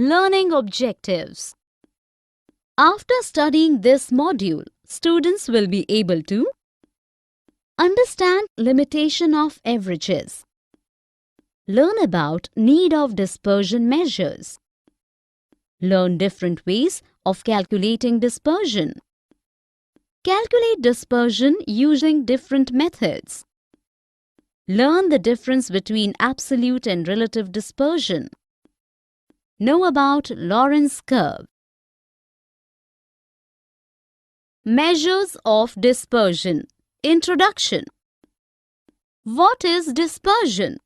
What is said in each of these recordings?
Learning objectives. After studying this module, students will be able to understand limitation of averages, learn about need of dispersion measures, learn different ways of calculating dispersion, calculate dispersion using different methods, learn the difference between absolute and relative dispersion, know about Lorentz curve. Measures of dispersion. Introduction. What is dispersion?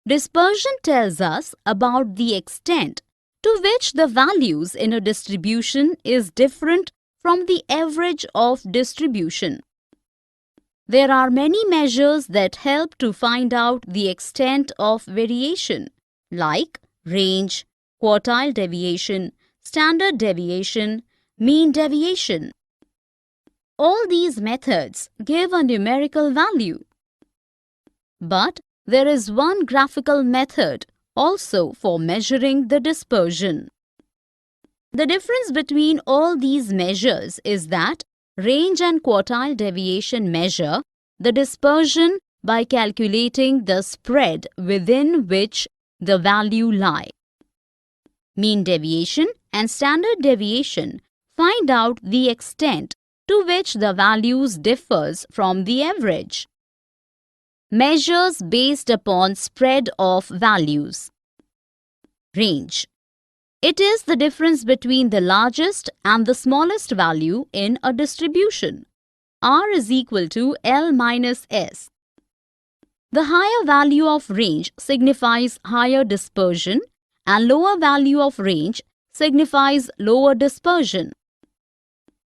Dispersion tells us about the extent to which the values in a distribution is different from the average of distribution. There are many measures that help to find out the extent of variation, like range, quartile deviation, standard deviation, mean deviation. All these methods give a numerical value. But there is one graphical method also for measuring the dispersion. The difference between all these measures is that range and quartile deviation measure the dispersion by calculating the spread within which the value lie. Mean deviation and standard deviation find out the extent to which the values differs from the average. Measures based upon spread of values. Range. It is the difference between the largest and the smallest value in a distribution. R is equal to L minus S. The higher value of range signifies higher dispersion and lower value of range signifies lower dispersion.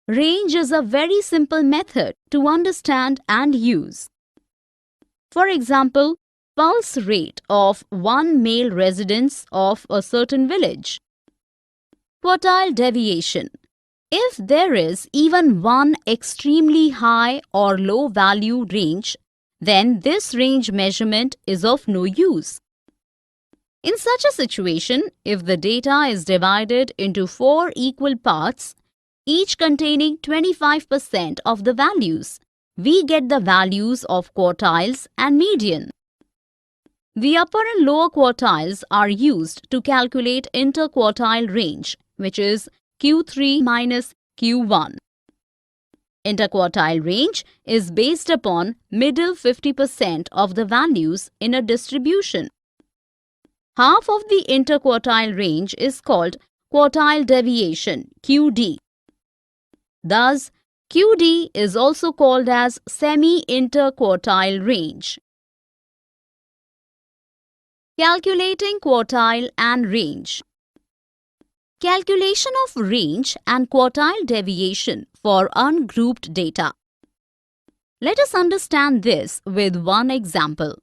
Range is a very simple method to understand and use. For example, pulse rate of one male residents of a certain village. Quartile deviation. If there is even one extremely high or low value range, then this range measurement is of no use. In such a situation, if the data is divided into 4 equal parts, each containing 25% of the values, we get the values of quartiles and median. The upper and lower quartiles are used to calculate interquartile range, which is Q3 minus Q1. Interquartile range is based upon middle 50% of the values in a distribution. Half of the interquartile range is called quartile deviation, QD. Thus, QD is also called as semi-interquartile range. Calculating quartile and range. Calculation of range and quartile deviation for ungrouped data. Let us understand this with one example.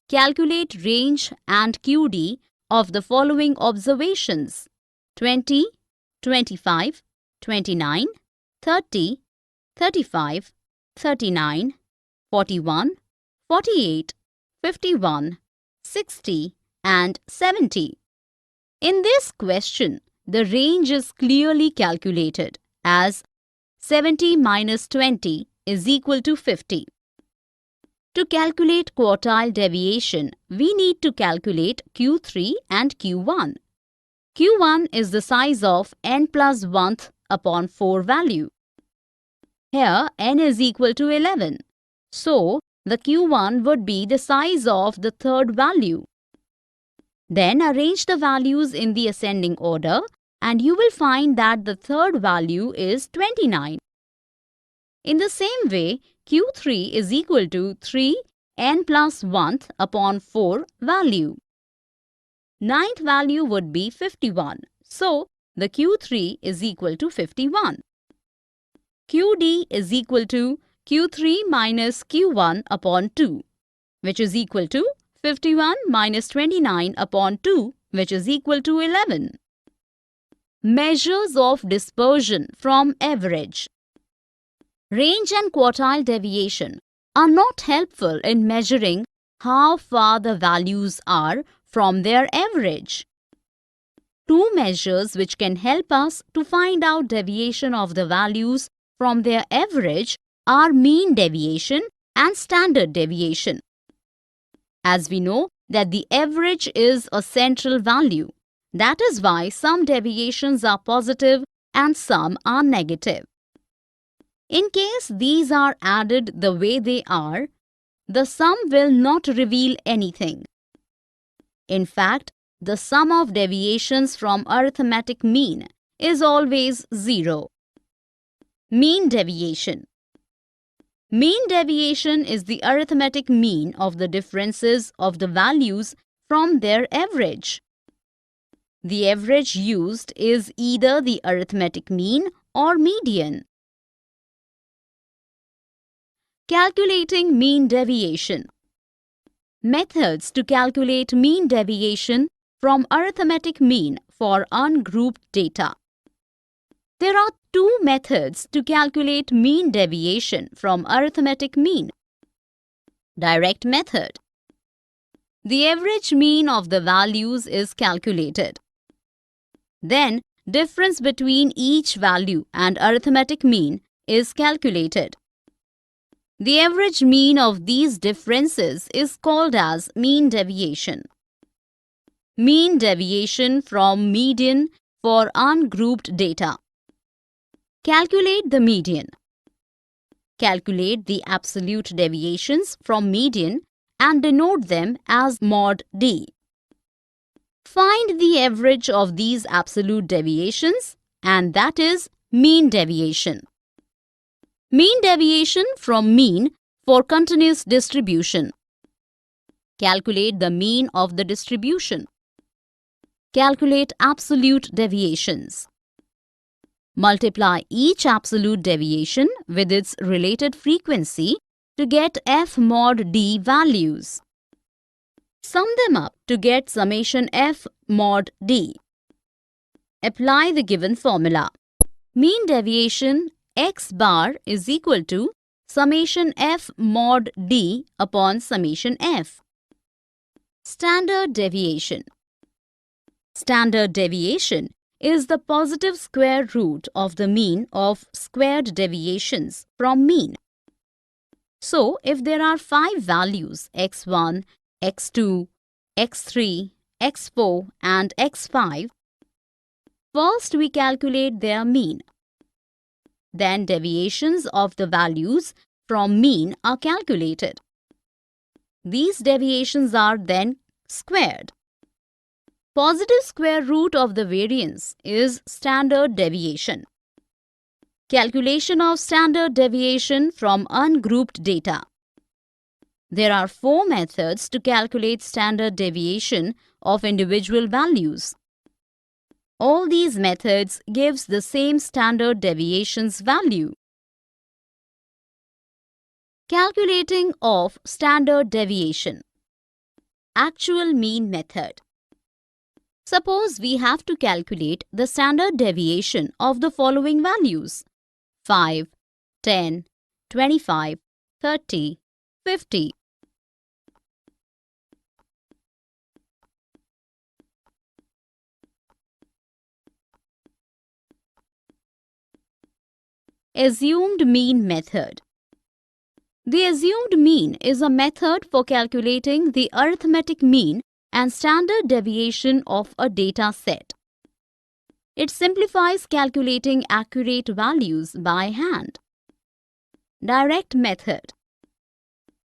Calculate range and QD of the following observations: 20, 25, 29, 30, 35, 39, 41, 48, 51, 60 and 70. In this question, the range is clearly calculated as 70 minus 20 is equal to 50. To calculate quartile deviation, we need to calculate Q3 and Q1. Q1 is the size of n plus 1th upon 4 value. Here n is equal to 11. So, the Q1 would be the size of the third value. Then arrange the values in the ascending order and you will find that the third value is 29. In the same way, Q3 is equal to 3 n plus 1th upon 4 value. Ninth value would be 51. So, the Q3 is equal to 51. QD is equal to Q3 minus Q1 upon 2, which is equal to 51 minus 29 upon 2, which is equal to 11. Measures of dispersion from average. Range and quartile deviation are not helpful in measuring how far the values are from their average. two measures which can help us to find out deviation of the values from their average are mean deviation and standard deviation. As we know that the average is a central value, that is why some deviations are positive and some are negative. In case these are added the way they are, the sum will not reveal anything. In fact, the sum of deviations from arithmetic mean is always 0. Mean deviation. Mean deviation is the arithmetic mean of the differences of the values from their average. The average used is either the arithmetic mean or median. Calculating mean deviation. Methods to calculate mean deviation from arithmetic mean for ungrouped data. There are two methods to calculate mean deviation from arithmetic mean. Direct method. The average mean of the values is calculated. Then, difference between each value and arithmetic mean is calculated. The average mean of these differences is called as mean deviation. Mean deviation from median for ungrouped data. Calculate the median. Calculate the absolute deviations from median and denote them as mod D. Find the average of these absolute deviations, and that is mean deviation. Mean deviation from mean for continuous distribution. Calculate the mean of the distribution. Calculate absolute deviations. Multiply each absolute deviation with its related frequency to get F mod D values. Sum them up to get summation F mod D. Apply the given formula. Mean deviation x bar is equal to summation F mod D upon summation F. Standard deviation. Standard deviation is the positive square root of the mean of squared deviations from mean. So, if there are 5 values x1, x2, x3, x4 and x5, first we calculate their mean. Then deviations of the values from mean are calculated. These deviations are then squared. Positive square root of the variance is standard deviation. Calculation of standard deviation from ungrouped data. There are 4 methods to calculate standard deviation of individual values. All these methods gives the same standard deviations value. Calculating of standard deviation. Actual mean method. Suppose we have to calculate the standard deviation of the following values: 5, 10, 25, 30, 50. Assumed mean method. The assumed mean is a method for calculating the arithmetic mean and standard deviation of a data set. It simplifies calculating accurate values by hand. Direct method.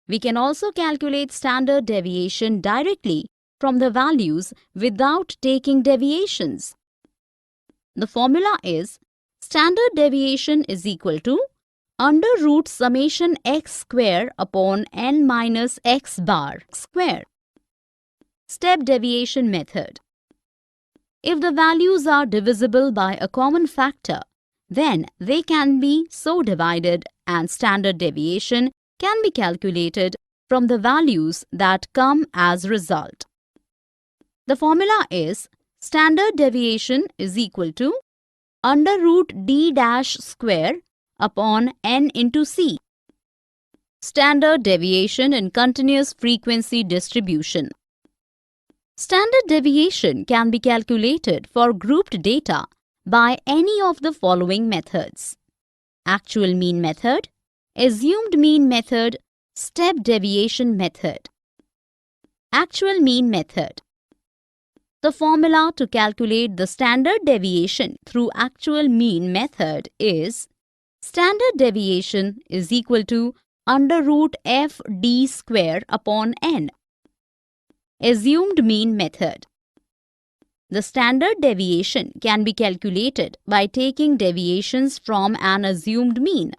We can also calculate standard deviation directly from the values without taking deviations. The formula is standard deviation is equal to under root summation x square upon n minus x bar square. Step deviation method. If the values are divisible by a common factor, then they can be so divided and standard deviation can be calculated from the values that come as result. The formula is standard deviation is equal to under root d dash square upon n into c. Standard deviation in continuous frequency distribution. Standard deviation can be calculated for grouped data by any of the following methods: actual mean method, assumed mean method, step deviation method. Actual mean method. The formula to calculate the standard deviation through actual mean method is standard deviation is equal to under root f d square upon n. Assumed mean method. The standard deviation can be calculated by taking deviations from an assumed mean.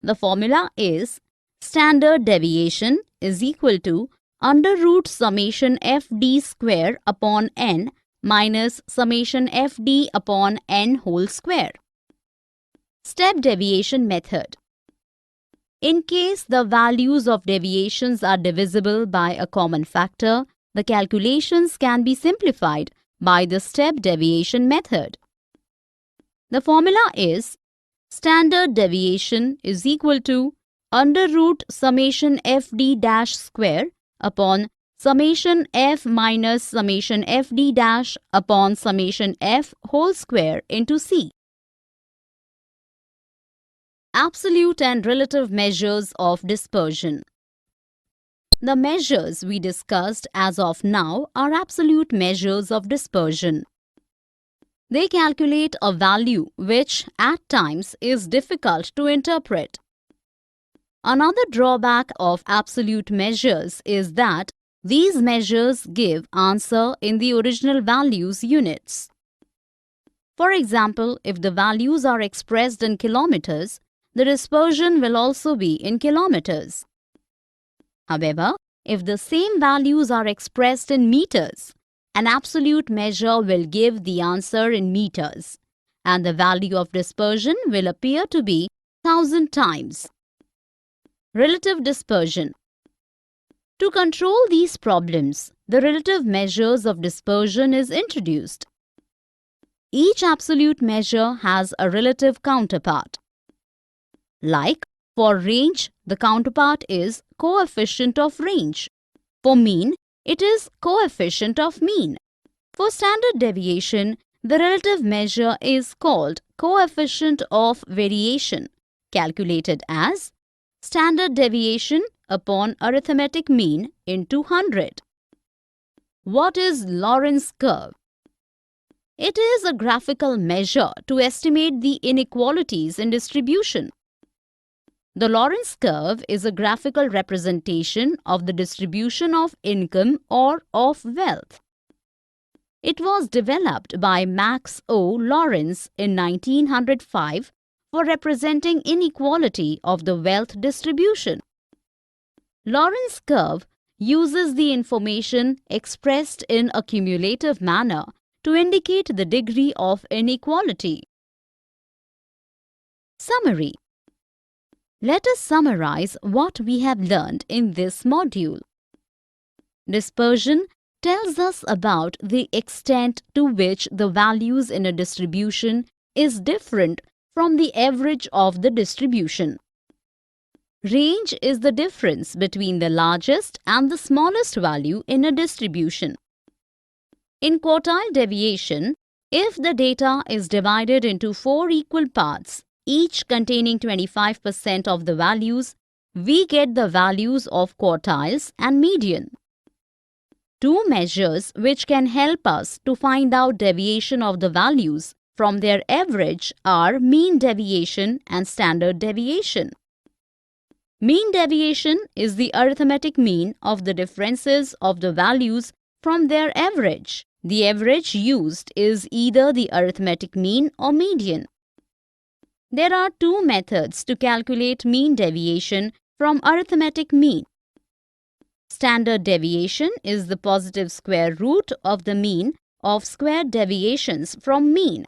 The formula is standard deviation is equal to under root summation fd square upon n minus summation fd upon n whole square. Step deviation method. In case the values of deviations are divisible by a common factor, the calculations can be simplified by the step deviation method. The formula is standard deviation is equal to under root summation fd dash square upon summation f minus summation fd dash upon summation f whole square into c. Absolute and relative measures of dispersion. The measures we discussed as of now are absolute measures of dispersion. They calculate a value which at times is difficult to interpret. Another drawback of absolute measures is that these measures give answer in the original values units. For example, if the values are expressed in kilometers, the dispersion will also be in kilometers. However, if the same values are expressed in meters, an absolute measure will give the answer in meters, and the value of dispersion will appear to be 1000 times. Relative dispersion. To control these problems, the relative measures of dispersion is introduced. Each absolute measure has a relative counterpart. Like, for range, the counterpart is coefficient of range. For mean, it is coefficient of mean. For standard deviation, the relative measure is called coefficient of variation, calculated as standard deviation upon arithmetic mean into 100. What is Lorentz curve? It is a graphical measure to estimate the inequalities in distribution. The Lorentz curve is a graphical representation of the distribution of income or of wealth. It was developed by Max O. Lorentz in 1905 for representing inequality of the wealth distribution. Lorentz curve uses the information expressed in a cumulative manner to indicate the degree of inequality. Summary. Let us summarize what we have learned in this module. Dispersion tells us about the extent to which the values in a distribution is different from the average of the distribution. Range is the difference between the largest and the smallest value in a distribution. In quartile deviation, if the data is divided into 4 equal parts, each containing 25% of the values, we get the values of quartiles and median. Two measures which can help us to find out deviation of the values from their average are mean deviation and standard deviation. Mean deviation is the arithmetic mean of the differences of the values from their average. The average used is either the arithmetic mean or median. There are two methods to calculate mean deviation from arithmetic mean. Standard deviation is the positive square root of the mean of squared deviations from mean.